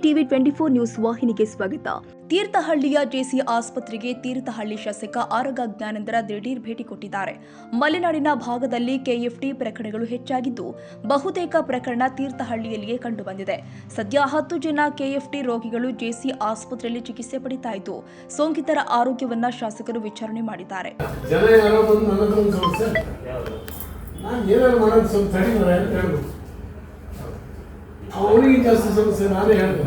TV 24 news ವಾಹಿನಿಗೆ ಸ್ವಾಗತ. ತೀರ್ಥಹಳ್ಳಿಯ JC ಆಸ್ಪತ್ರೆಗೆ ತೀರ್ಥಹಳ್ಳಿ ಶಾಸಕ ಆರಗ ಜ್ಞಾನೇಂದ್ರ ದಿಢೀರ್ ಭೇಟಿ ಕೊಟ್ಟಿದ್ದಾರೆ. ಮಲೆನಾಡಿನ ಭಾಗದಲ್ಲಿ ಕೆಎಫ್ಡಿ ಪ್ರಕರಣಗಳು ಹೆಚ್ಚಾಗಿದ್ದು, ಬಹುತೇಕ ಪ್ರಕರಣ ತೀರ್ಥಹಳ್ಳಿಯಲ್ಲಿಯೇ ಕಂಡುಬಂದಿದೆ. ಸದ್ಯ 10 ಜನ ಕೆಎಫ್ಡಿ ರೋಗಿಗಳು ಜೆಸಿ ಆಸ್ಪತ್ರೆಯಲ್ಲಿ ಚಿಕಿತ್ಸೆ ಪಡೆಯುತ್ತಾ ಇದ್ದು, ಸೋಂಕಿತರ ಆರೋಗ್ಯವನ್ನ ಶಾಸಕರು ವಿಚಾರಣೆ ಮಾಡಿದ್ದಾರೆ. ಅವನಿಗೆ ಜಾಸ್ತಿ ಸಮಸ್ಯೆ ನಾನೇ ಹೇಳಿದೆ.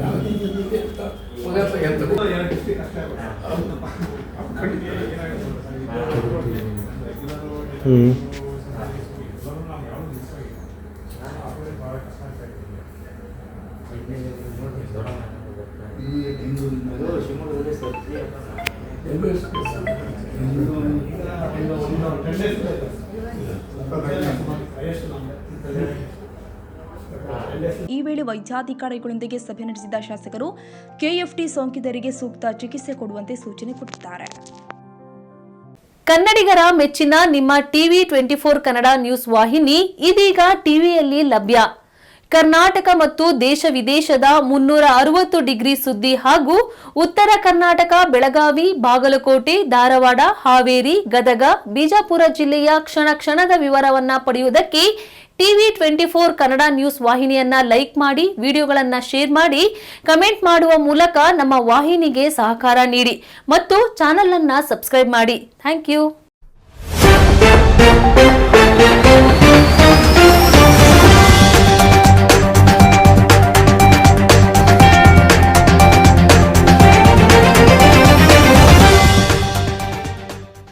ಈ ವೇಳೆ ವೈದ್ಯಾಧಿಕಾರಿಗಳೊಂದಿಗೆ ಸಭೆ ನಡೆಸಿದ ಶಾಸಕರು ಕೆಎಫ್ಡಿ ಸೋಂಕಿತರಿಗೆ ಸೂಕ್ತ ಚಿಕಿತ್ಸೆ ಕೊಡುವಂತೆ ಸೂಚನೆ ಕೊಟ್ಟಿದ್ದಾರೆ. ಕನ್ನಡಿಗರ ಮೆಚ್ಚಿನ ನಿಮ್ಮ ಟಿವಿ 24 ಕನ್ನಡ ನ್ಯೂಸ್ ವಾಹಿನಿ ಇದೀಗ ಟಿವಿಯಲ್ಲಿ ಲಭ್ಯ. ಕರ್ನಾಟಕ ಮತ್ತು ದೇಶ ವಿದೇಶದ 360 ಡಿಗ್ರಿ ಸುದ್ದಿ ಹಾಗೂ ಉತ್ತರ ಕರ್ನಾಟಕ, ಬೆಳಗಾವಿ, ಬಾಗಲಕೋಟೆ, ಧಾರವಾಡ, ಹಾವೇರಿ, ಗದಗ, ಬಿಜಾಪುರ ಜಿಲ್ಲೆಯ ಕ್ಷಣ ಕ್ಷಣದ ವಿವರವನ್ನ ಪಡೆಯುವುದಕ್ಕೆ ಟಿವಿ 24 ಕನ್ನಡ ನ್ಯೂಸ್ ವಾಹಿನಿಯನ್ನ ಲೈಕ್ ಮಾಡಿ, ವಿಡಿಯೋಗಳನ್ನ ಶೇರ್ ಮಾಡಿ, ಕಮೆಂಟ್ ಮಾಡುವ ಮೂಲಕ ನಮ್ಮ ವಾಹಿನಿಗೆ ಸಹಕಾರ ನೀಡಿ ಮತ್ತು ಚಾನೆಲ್ ಅನ್ನ ಸಬ್ಸ್ಕ್ರೈಬ್ ಮಾಡಿ. Thank you.